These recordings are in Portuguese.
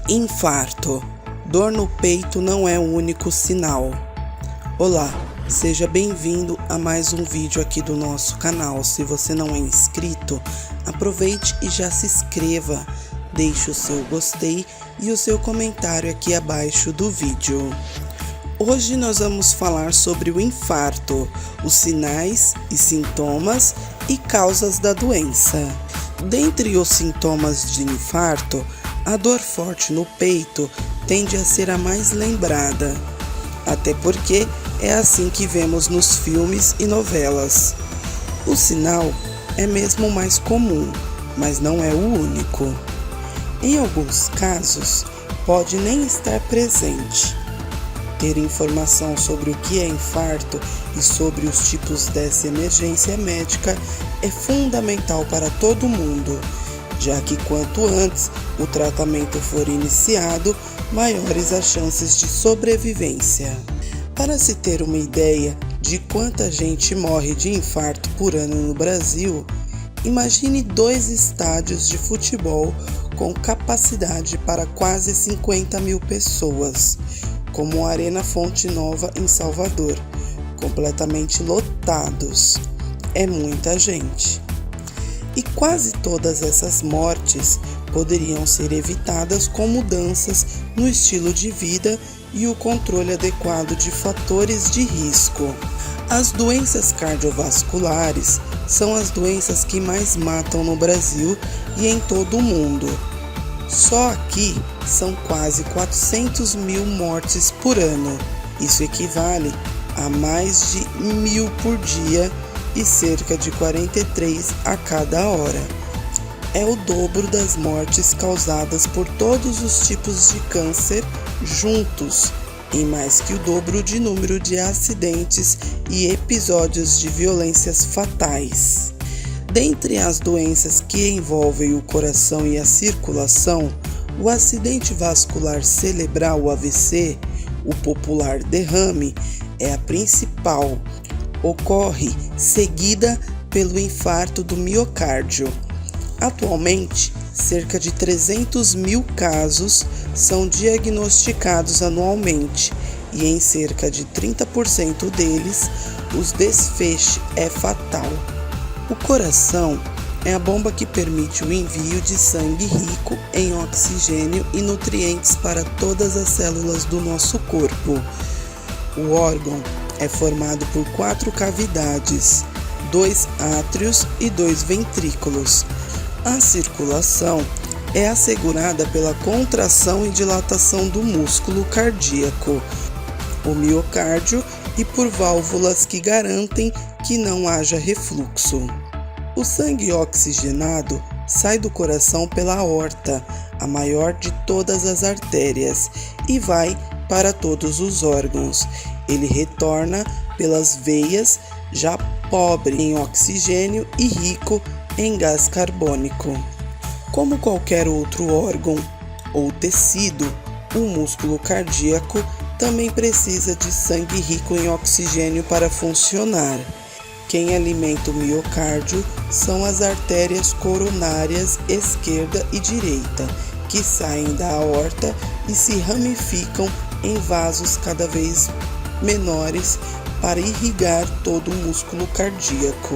Infarto. Dor no peito não é o único sinal. Olá, seja bem-vindo a mais um vídeo aqui do nosso canal. Se você não é inscrito, aproveite e já se inscreva. Deixe o seu gostei e o seu comentário aqui abaixo do vídeo. Hoje nós vamos falar sobre o infarto, os sinais e sintomas e causas da doença. Dentre os sintomas de infarto, a dor forte no peito tende a ser a mais lembrada, até porque é assim que vemos nos filmes e novelas. O sinal é mesmo mais comum, mas não é o único. Em alguns casos, pode nem estar presente. Ter informação sobre o que é infarto e sobre os tipos dessa emergência médica é fundamental para todo mundo, já que quanto antes o tratamento for iniciado, maiores as chances de sobrevivência. Para se ter uma ideia de quanta gente morre de infarto por ano no Brasil, imagine 2 estádios de futebol com capacidade para quase 50 mil pessoas, como a Arena Fonte Nova em Salvador, completamente lotados. É muita gente. E quase todas essas mortes poderiam ser evitadas com mudanças no estilo de vida e o controle adequado de fatores de risco. As doenças cardiovasculares são as doenças que mais matam no Brasil e em todo o mundo. Só aqui são quase 400 mil mortes por ano. Isso equivale a mais de 1.000 por dia e cerca de 43 a cada hora. É o dobro das mortes causadas por todos os tipos de câncer juntos, e mais que o dobro de número de acidentes e episódios de violências fatais. Dentre as doenças que envolvem o coração e a circulação, o acidente vascular cerebral, o AVC, o popular derrame, é a principal. Ocorre seguida pelo infarto do miocárdio. Atualmente, cerca de 300 mil casos são diagnosticados anualmente e em cerca de 30% deles, o desfecho é fatal. O coração é a bomba que permite o envio de sangue rico em oxigênio e nutrientes para todas as células do nosso corpo. O órgão é formado por 4 cavidades, 2 átrios e 2 ventrículos. A circulação é assegurada pela contração e dilatação do músculo cardíaco, o miocárdio, e por válvulas que garantem que não haja refluxo. O sangue oxigenado sai do coração pela aorta, a maior de todas as artérias, e vai para todos os órgãos. Ele retorna pelas veias, já pobre em oxigênio e rico em gás carbônico. Como qualquer outro órgão ou tecido, o músculo cardíaco também precisa de sangue rico em oxigênio para funcionar. Quem alimenta o miocárdio são as artérias coronárias esquerda e direita, que saem da aorta e se ramificam em vasos cada vez menores para irrigar todo o músculo cardíaco.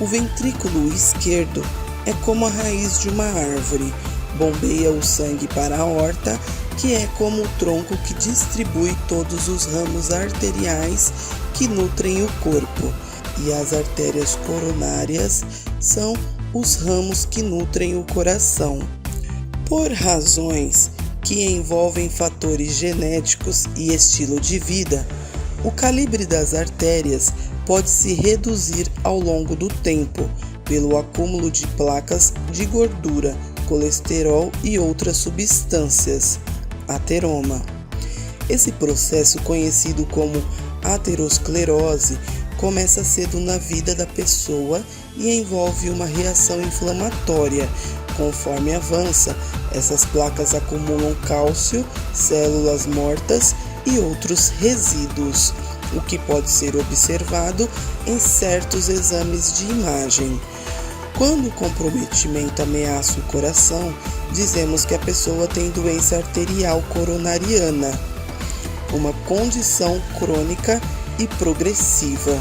O ventrículo esquerdo é como a raiz de uma árvore, bombeia o sangue para a aorta, que é como o tronco que distribui todos os ramos arteriais que nutrem o corpo, e as artérias coronárias são os ramos que nutrem o coração. Por razões que envolvem fatores genéticos e estilo de vida, o calibre das artérias pode se reduzir ao longo do tempo pelo acúmulo de placas de gordura, colesterol e outras substâncias, ateroma. Esse processo, conhecido como aterosclerose, começa cedo na vida da pessoa e envolve uma reação inflamatória. Conforme avança, essas placas acumulam cálcio, células mortas e outros resíduos, o que pode ser observado em certos exames de imagem. Quando o comprometimento ameaça o coração, dizemos que a pessoa tem doença arterial coronariana, uma condição crônica e progressiva.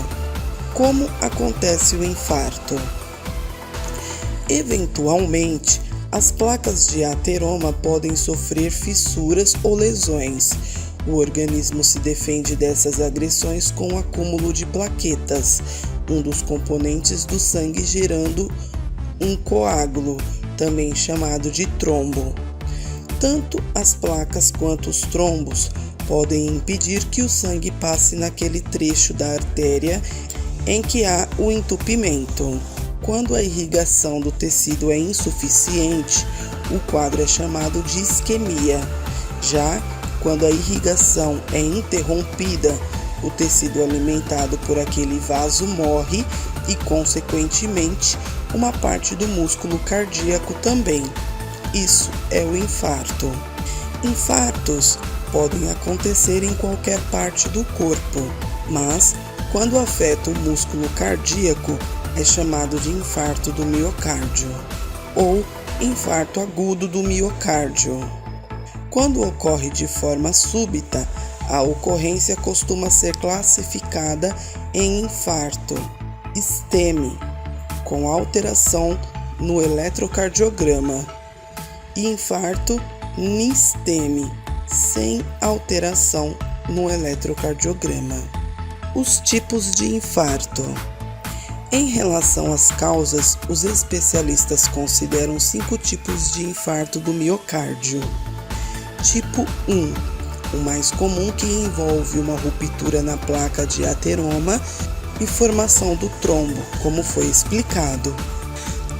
Como acontece o infarto? Eventualmente, as placas de ateroma podem sofrer fissuras ou lesões. O organismo se defende dessas agressões com o acúmulo de plaquetas, um dos componentes do sangue, gerando um coágulo, também chamado de trombo. Tanto as placas quanto os trombos podem impedir que o sangue passe naquele trecho da artéria em que há o entupimento. Quando a irrigação do tecido é insuficiente, o quadro é chamado de isquemia. Já quando a irrigação é interrompida, o tecido alimentado por aquele vaso morre e, consequentemente, uma parte do músculo cardíaco também. Isso é o infarto. Infartos podem acontecer em qualquer parte do corpo, mas quando afeta o músculo cardíaco, é chamado de infarto do miocárdio ou infarto agudo do miocárdio. Quando ocorre de forma súbita, a ocorrência costuma ser classificada em infarto STEMI, com alteração no eletrocardiograma, e infarto NISTEMI, sem alteração no eletrocardiograma. Os tipos de infarto. Em relação às causas, os especialistas consideram 5 tipos de infarto do miocárdio. Tipo 1, o mais comum, que envolve uma ruptura na placa de ateroma e formação do trombo, como foi explicado.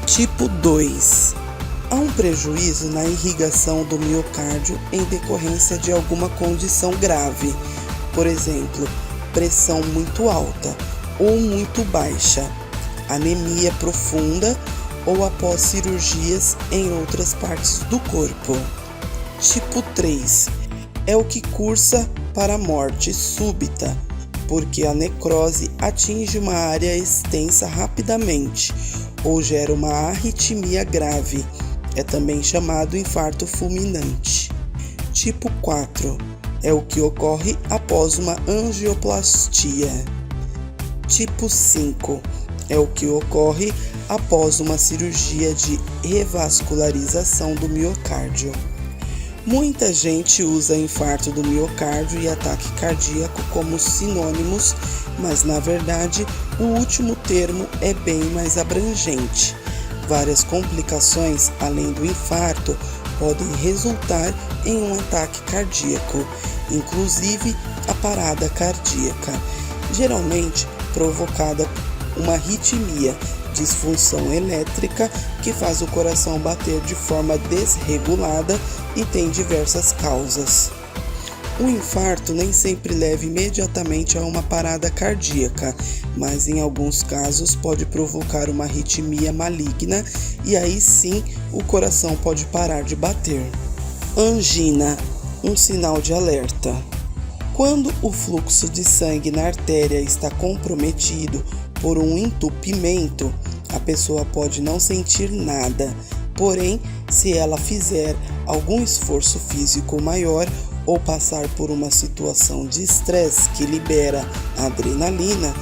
Tipo 2, há um prejuízo na irrigação do miocárdio em decorrência de alguma condição grave, por exemplo, pressão muito alta ou muito baixa, anemia profunda ou após cirurgias em outras partes do corpo. Tipo 3 é o que cursa para a morte súbita, porque a necrose atinge uma área extensa rapidamente ou gera uma arritmia grave. É também chamado infarto fulminante. Tipo 4 é o que ocorre após uma angioplastia. Tipo 5 é o que ocorre após uma cirurgia de revascularização do miocárdio. Muita gente usa infarto do miocárdio e ataque cardíaco como sinônimos, mas na verdade o último termo é bem mais abrangente. Várias complicações, além do infarto, podem resultar em um ataque cardíaco, inclusive a parada cardíaca, geralmente provocada por uma arritmia, disfunção elétrica que faz o coração bater de forma desregulada e tem diversas causas. O infarto nem sempre leva imediatamente a uma parada cardíaca, mas em alguns casos pode provocar uma arritmia maligna e aí sim o coração pode parar de bater. Angina, um sinal de alerta. Quando o fluxo de sangue na artéria está comprometido por um entupimento, a pessoa pode não sentir nada, porém, se ela fizer algum esforço físico maior ou passar por uma situação de estresse que libera adrenalina,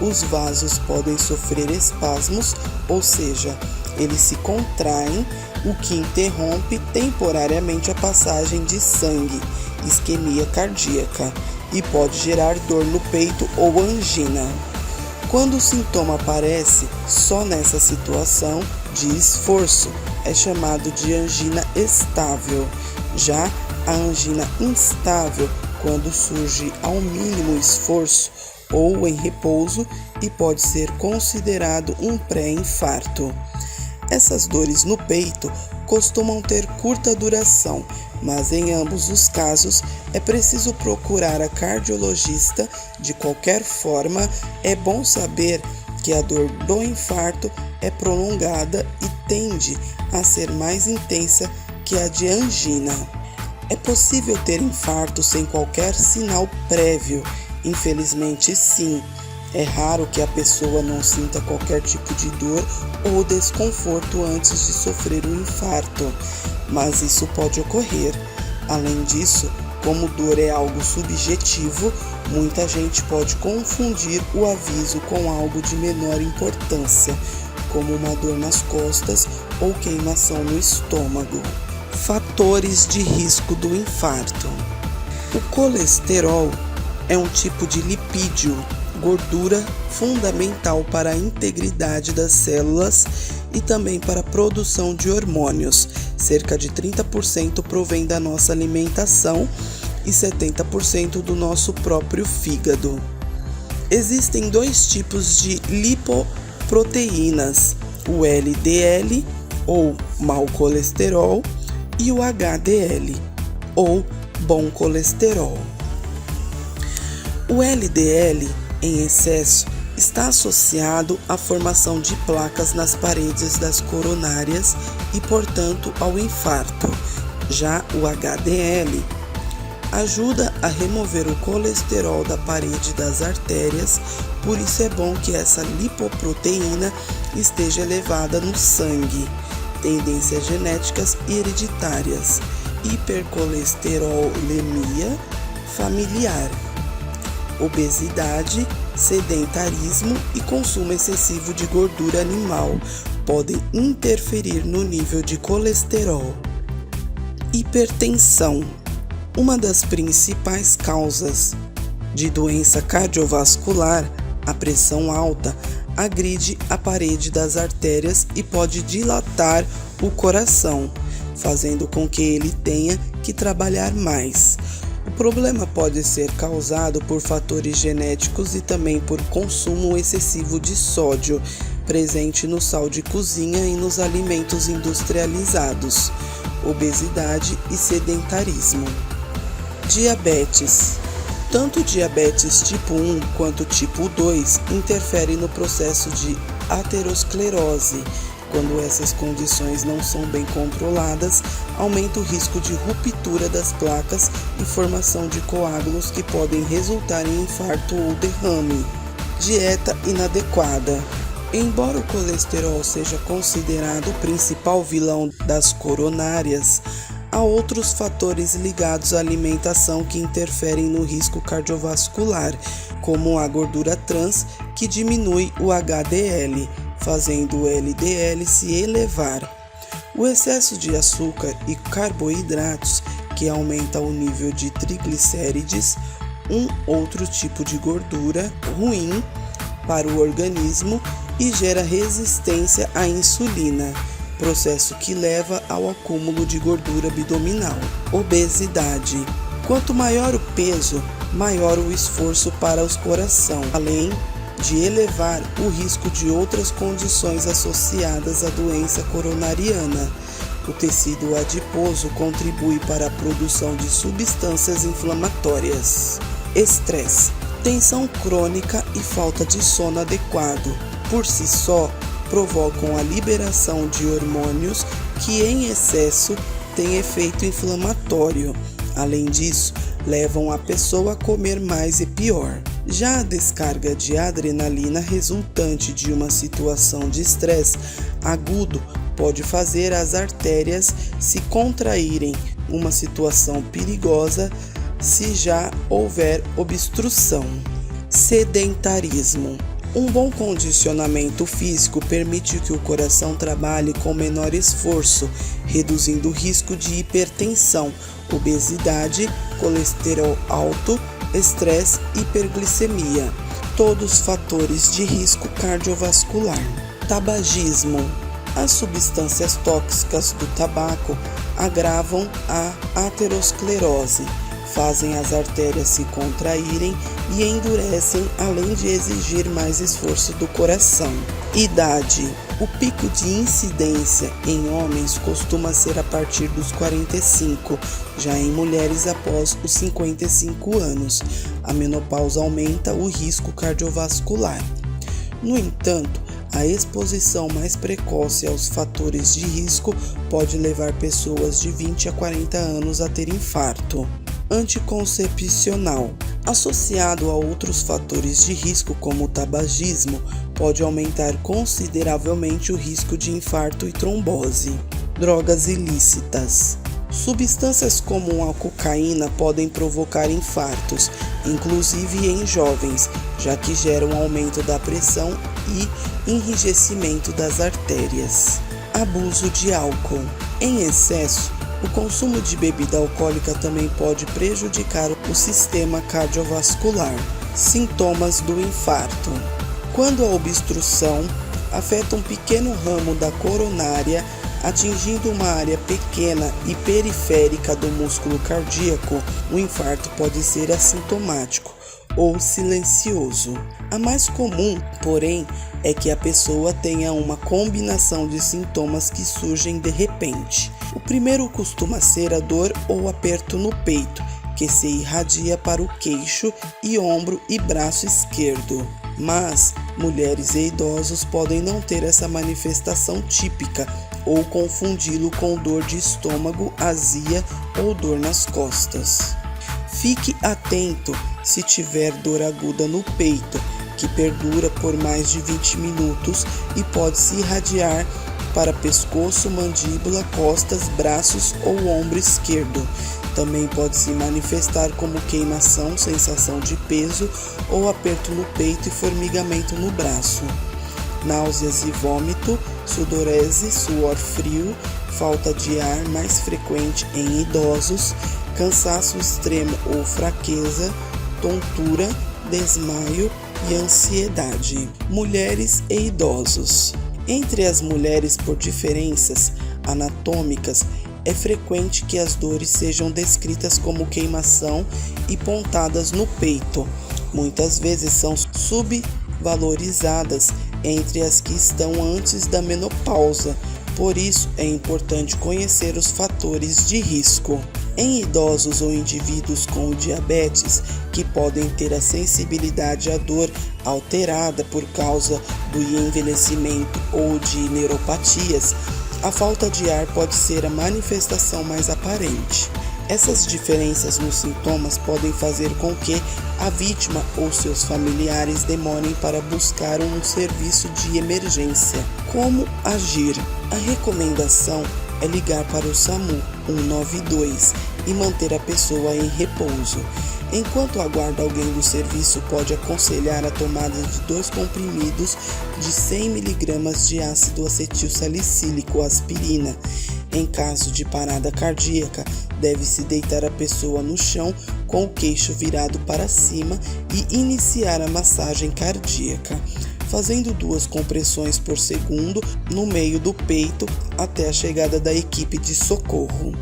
os vasos podem sofrer espasmos, ou seja, eles se contraem, o que interrompe temporariamente a passagem de sangue, isquemia cardíaca, e pode gerar dor no peito ou angina. Quando o sintoma aparece só nessa situação de esforço, é chamado de angina estável. Já a angina instável, quando surge ao mínimo esforço ou em repouso, e pode ser considerado um pré-infarto. Essas dores no peito costumam ter curta duração, mas em ambos os casos é preciso procurar a cardiologista. De qualquer forma, é bom saber que a dor do infarto é prolongada e tende a ser mais intensa que a de angina. É possível ter infarto sem qualquer sinal prévio? Infelizmente sim, É raro que a pessoa não sinta qualquer tipo de dor ou desconforto antes de sofrer um infarto, mas isso pode ocorrer. Além disso, como dor é algo subjetivo, muita gente pode confundir o aviso com algo de menor importância, como uma dor nas costas ou queimação no estômago. Fatores de risco do infarto. O colesterol é um tipo de lipídio, gordura fundamental para a integridade das células e também para a produção de hormônios. Cerca de 30% provém da nossa alimentação e 70% do nosso próprio fígado. Existem dois tipos de lipoproteínas, o LDL, ou mau colesterol, e o HDL, ou bom colesterol. O LDL em excesso está associado à formação de placas nas paredes das coronárias e, portanto, ao infarto. Já o HDL ajuda a remover o colesterol da parede das artérias, por isso é bom que essa lipoproteína esteja elevada no sangue. Tendências genéticas e hereditárias: hipercolesterolemia familiar, obesidade, sedentarismo e consumo excessivo de gordura animal podem interferir no nível de colesterol. Hipertensão. Uma das principais causas de doença cardiovascular, a pressão alta, agride a parede das artérias e pode dilatar o coração, fazendo com que ele tenha que trabalhar mais. O problema pode ser causado por fatores genéticos e também por consumo excessivo de sódio, presente no sal de cozinha e nos alimentos industrializados, obesidade e sedentarismo. Diabetes. Tanto diabetes tipo 1 quanto tipo 2 interferem no processo de aterosclerose. Quando essas condições não são bem controladas, aumenta o risco de ruptura das placas e formação de coágulos que podem resultar em infarto ou derrame. Dieta inadequada. Embora o colesterol seja considerado o principal vilão das coronárias, há outros fatores ligados à alimentação que interferem no risco cardiovascular, como a gordura trans, que diminui o HDL, fazendo o LDL se elevar. O excesso de açúcar e carboidratos, que aumenta o nível de triglicérides, um outro tipo de gordura ruim para o organismo e gera resistência à insulina, processo que leva ao acúmulo de gordura abdominal. Obesidade. Quanto maior o peso, maior o esforço para o coração, além de elevar o risco de outras condições associadas à doença coronariana. O tecido adiposo contribui para a produção de substâncias inflamatórias. Estresse. Tensão crônica e falta de sono adequado, por si só, provocam a liberação de hormônios que em excesso têm efeito inflamatório. Além disso, levam a pessoa a comer mais e pior. Já a descarga de adrenalina resultante de uma situação de estresse agudo pode fazer as artérias se contraírem, uma situação perigosa se já houver obstrução. Sedentarismo. Um bom condicionamento físico permite que o coração trabalhe com menor esforço, reduzindo o risco de hipertensão, obesidade, colesterol alto, estresse e hiperglicemia, todos fatores de risco cardiovascular. Tabagismo. As substâncias tóxicas do tabaco agravam a aterosclerose, fazem as artérias se contraírem e endurecem, além de exigir mais esforço do coração. Idade. O pico de incidência em homens costuma ser a partir dos 45, já em mulheres após os 55 anos. A menopausa aumenta o risco cardiovascular. No entanto, a exposição mais precoce aos fatores de risco pode levar pessoas de 20 a 40 anos a ter infarto. anticoncepcional. Associado a outros fatores de risco, como o tabagismo, pode aumentar consideravelmente o risco de infarto e trombose. Drogas ilícitas. Substâncias como a cocaína podem provocar infartos, inclusive em jovens, já que geram aumento da pressão e enrijecimento das artérias. Abuso de álcool. Em excesso, o consumo de bebida alcoólica também pode prejudicar o sistema cardiovascular. Sintomas do infarto. Quando a obstrução afeta um pequeno ramo da coronária, atingindo uma área pequena e periférica do músculo cardíaco, o infarto pode ser assintomático ou silencioso. A mais comum, porém, é que a pessoa tenha uma combinação de sintomas que surgem de repente. O primeiro costuma ser a dor ou aperto no peito, que se irradia para o queixo e ombro e braço esquerdo. Mas mulheres e idosos podem não ter essa manifestação típica ou confundi-lo com dor de estômago, azia ou dor nas costas. Fique atento se tiver dor aguda no peito, que perdura por mais de 20 minutos e pode se irradiar para pescoço, mandíbula, costas, braços ou ombro esquerdo. Também pode se manifestar como queimação, sensação de peso ou aperto no peito e formigamento no braço. Náuseas e vômito, sudorese, suor frio, falta de ar mais frequente em idosos, cansaço extremo ou fraqueza, tontura, desmaio e ansiedade. Mulheres e idosos. Entre as mulheres, por diferenças anatômicas, é frequente que as dores sejam descritas como queimação e pontadas no peito. Muitas vezes são subvalorizadas entre as que estão antes da menopausa. Por isso, é importante conhecer os fatores de risco. Em idosos ou indivíduos com diabetes, que podem ter a sensibilidade à dor alterada por causa do envelhecimento ou de neuropatias, a falta de ar pode ser a manifestação mais aparente. Essas diferenças nos sintomas podem fazer com que a vítima ou seus familiares demorem para buscar um serviço de emergência. Como agir? A recomendação é ligar para o SAMU 192 e manter a pessoa em repouso. Enquanto aguarda alguém do serviço, pode aconselhar a tomada de 2 comprimidos de 100 mg de ácido acetil salicílico, aspirina. Em caso de parada cardíaca, deve-se deitar a pessoa no chão com o queixo virado para cima e iniciar a massagem cardíaca, fazendo 2 compressões por segundo no meio do peito até a chegada da equipe de socorro.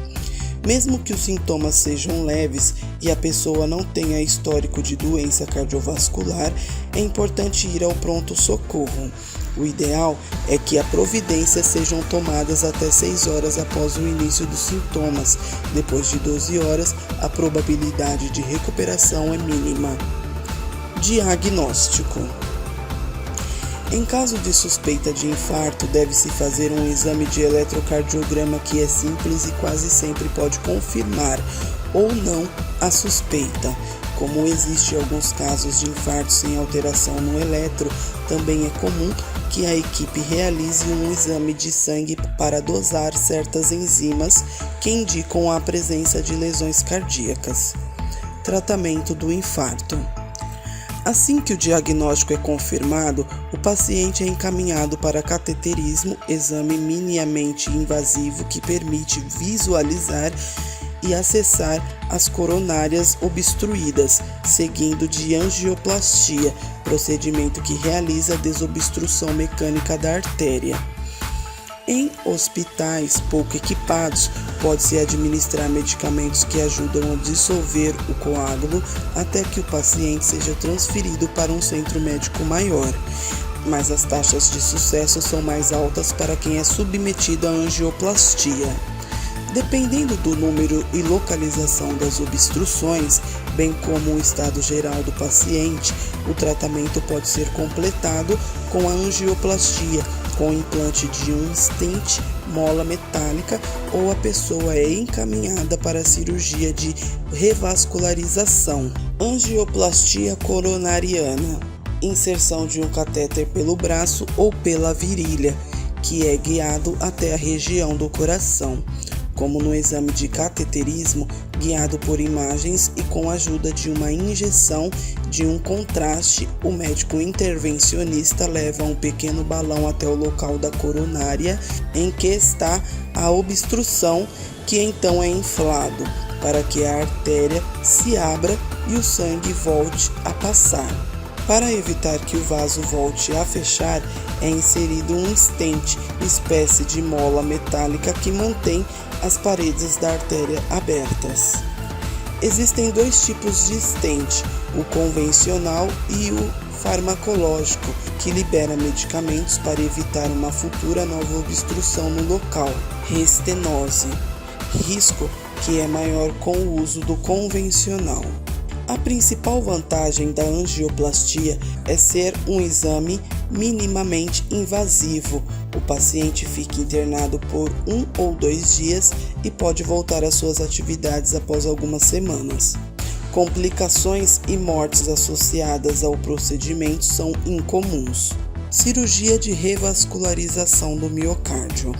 Mesmo que os sintomas sejam leves e a pessoa não tenha histórico de doença cardiovascular, é importante ir ao pronto-socorro. O ideal é que as providências sejam tomadas até 6 horas após o início dos sintomas. Depois de 12 horas, a probabilidade de recuperação é mínima. Diagnóstico. Em caso de suspeita de infarto, deve-se fazer um exame de eletrocardiograma que é simples e quase sempre pode confirmar ou não a suspeita. Como existem alguns casos de infarto sem alteração no eletro, também é comum que a equipe realize um exame de sangue para dosar certas enzimas que indicam a presença de lesões cardíacas. Tratamento do infarto. Assim que o diagnóstico é confirmado, o paciente é encaminhado para cateterismo, exame minimamente invasivo que permite visualizar e acessar as coronárias obstruídas, seguindo de angioplastia, procedimento que realiza a desobstrução mecânica da artéria. Em hospitais pouco equipados, pode-se administrar medicamentos que ajudam a dissolver o coágulo até que o paciente seja transferido para um centro médico maior, mas as taxas de sucesso são mais altas para quem é submetido à angioplastia. Dependendo do número e localização das obstruções, bem como o estado geral do paciente, o tratamento pode ser completado com a angioplastia, com implante de um stent, mola metálica, ou a pessoa é encaminhada para a cirurgia de revascularização. Angioplastia coronariana, inserção de um catéter pelo braço ou pela virilha, que é guiado até a região do coração, como no exame de cateterismo, guiado por imagens e com a ajuda de uma injeção de um contraste. O médico intervencionista leva um pequeno balão até o local da coronária em que está a obstrução, que então é inflado para que a artéria se abra e o sangue volte a passar. Para evitar que o vaso volte a fechar, é inserido um stent, espécie de mola metálica que mantém as paredes da artéria abertas. Existem dois tipos de stent, o convencional e o farmacológico, que libera medicamentos para evitar uma futura nova obstrução no local. Restenose, risco que é maior com o uso do convencional. A principal vantagem da angioplastia é ser um exame minimamente invasivo. O paciente fica internado por 1 ou 2 dias e pode voltar às suas atividades após algumas semanas. Complicações e mortes associadas ao procedimento são incomuns. Cirurgia de revascularização do miocárdio.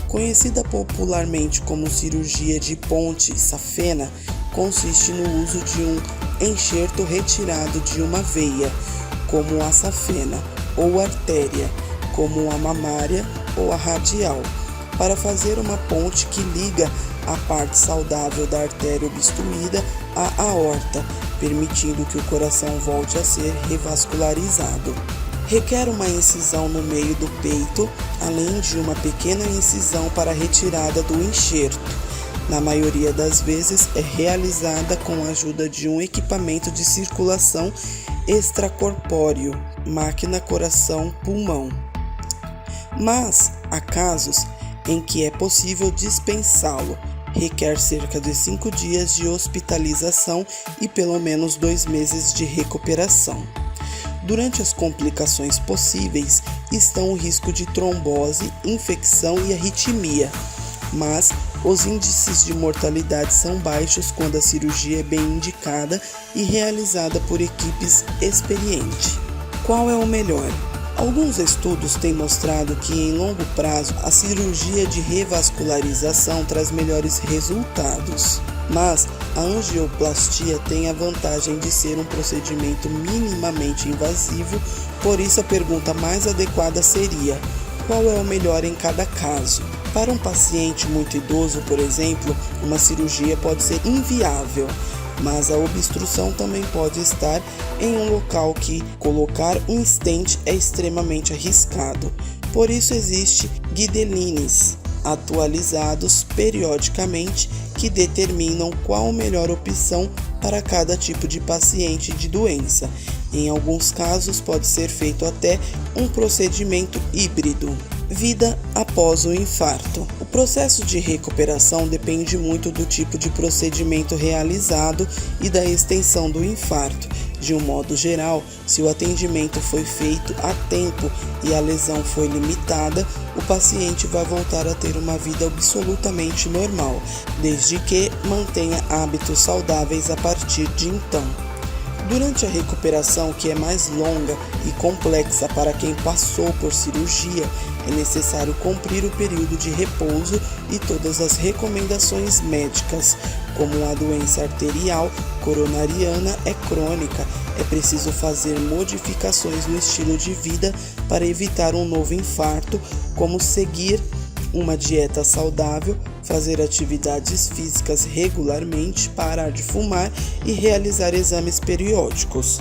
Conhecida popularmente como cirurgia de ponte-safena, consiste no uso de um enxerto retirado de uma veia, como a safena, ou artéria, como a mamária ou a radial, para fazer uma ponte que liga a parte saudável da artéria obstruída à aorta, permitindo que o coração volte a ser revascularizado. Requer uma incisão no meio do peito, além de uma pequena incisão para a retirada do enxerto. Na maioria das vezes é realizada com a ajuda de um equipamento de circulação extracorpóreo, máquina coração-pulmão. Mas há casos em que é possível dispensá-lo. Requer cerca de 5 dias de hospitalização e pelo menos 2 meses de recuperação. Durante as complicações possíveis estão o risco de trombose, infecção e arritmia, mas os índices de mortalidade são baixos quando a cirurgia é bem indicada e realizada por equipes experientes. Qual é o melhor? Alguns estudos têm mostrado que em longo prazo a cirurgia de revascularização traz melhores resultados, mas a angioplastia tem a vantagem de ser um procedimento minimamente invasivo, por isso a pergunta mais adequada seria: qual é o melhor em cada caso? Para um paciente muito idoso, por exemplo, uma cirurgia pode ser inviável, mas a obstrução também pode estar em um local que colocar um stent é extremamente arriscado. Por isso existe guidelines atualizados periodicamente que determinam qual a melhor opção para cada tipo de paciente de doença. Em alguns casos pode ser feito até um procedimento híbrido. Vida após o infarto. O processo de recuperação depende muito do tipo de procedimento realizado e da extensão do infarto. De um modo geral, se o atendimento foi feito a tempo e a lesão foi limitada, o paciente vai voltar a ter uma vida absolutamente normal, desde que mantenha hábitos saudáveis a partir de então. Durante a recuperação, que é mais longa e complexa para quem passou por cirurgia, é necessário cumprir o período de repouso e todas as recomendações médicas, como a doença arterial coronariana é crônica, é preciso fazer modificações no estilo de vida para evitar um novo infarto, como seguir uma dieta saudável, fazer atividades físicas regularmente, parar de fumar e realizar exames periódicos.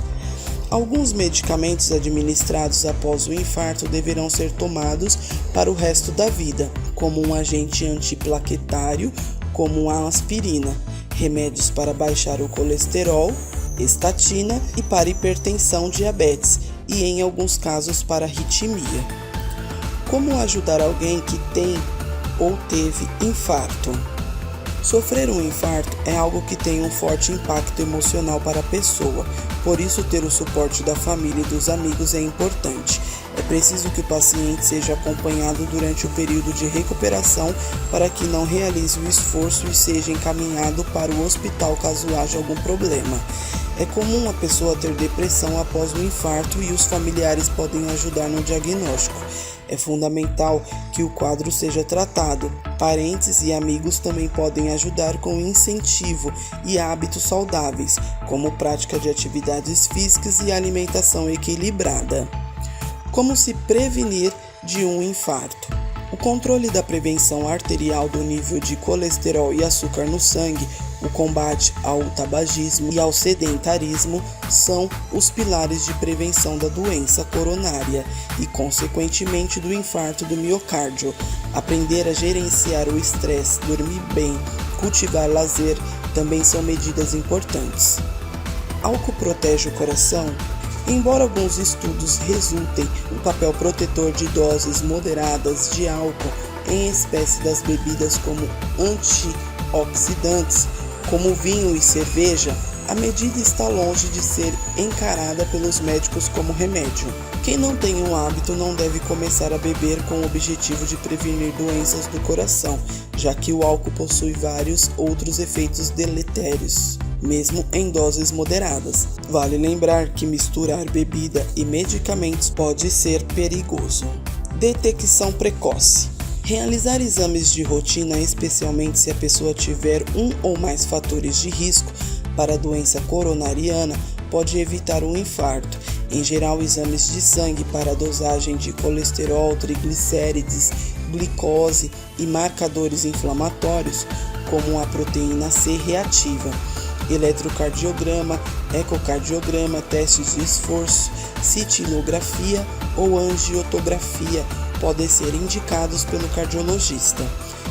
Alguns medicamentos administrados após o infarto deverão ser tomados para o resto da vida, como um agente antiplaquetário, como a aspirina, remédios para baixar o colesterol, estatina e para hipertensão, diabetes e, em alguns casos, para arritmia. Como ajudar alguém que tem ou teve infarto? Sofrer um infarto é algo que tem um forte impacto emocional para a pessoa, por isso ter o suporte da família e dos amigos é importante. É preciso que o paciente seja acompanhado durante o período de recuperação para que não realize o esforço e seja encaminhado para o hospital caso haja algum problema. É comum a pessoa ter depressão após o infarto e os familiares podem ajudar no diagnóstico. É fundamental que o quadro seja tratado. Parentes e amigos também podem ajudar com incentivo e hábitos saudáveis, como prática de atividades físicas e alimentação equilibrada. Como se prevenir de um infarto? O controle da prevenção arterial do nível de colesterol e açúcar no sangue, o combate ao tabagismo e ao sedentarismo são os pilares de prevenção da doença coronária e, consequentemente, do infarto do miocárdio. Aprender a gerenciar o estresse, dormir bem, cultivar lazer também são medidas importantes. Álcool protege o coração? Embora alguns estudos resultem no papel protetor de doses moderadas de álcool em espécie das bebidas como antioxidantes, como vinho e cerveja, a medida está longe de ser encarada pelos médicos como remédio. Quem não tem o hábito não deve começar a beber com o objetivo de prevenir doenças do coração, já que o álcool possui vários outros efeitos deletérios, mesmo em doses moderadas. Vale lembrar que misturar bebida e medicamentos pode ser perigoso. Detecção precoce. Realizar exames de rotina, especialmente se a pessoa tiver um ou mais fatores de risco para a doença coronariana, pode evitar um infarto. Em geral, exames de sangue para a dosagem de colesterol, triglicérides, glicose e marcadores inflamatórios, como a proteína C reativa, eletrocardiograma, ecocardiograma, testes de esforço, cintilografia ou angiotografia podem ser indicados pelo cardiologista.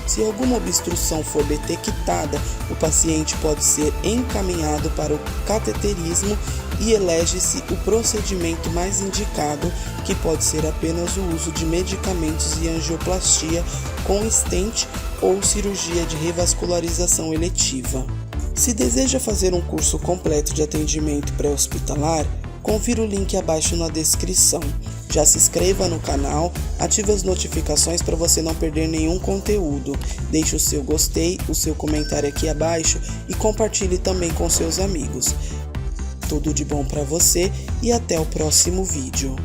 Se alguma obstrução for detectada, o paciente pode ser encaminhado para o cateterismo e elege-se o procedimento mais indicado, que pode ser apenas o uso de medicamentos e angioplastia com stent ou cirurgia de revascularização eletiva. Se deseja fazer um curso completo de atendimento pré-hospitalar, confira o link abaixo na descrição. Já se inscreva no canal, ative as notificações para você não perder nenhum conteúdo. Deixe o seu gostei, o seu comentário aqui abaixo e compartilhe também com seus amigos. Tudo de bom para você e até o próximo vídeo.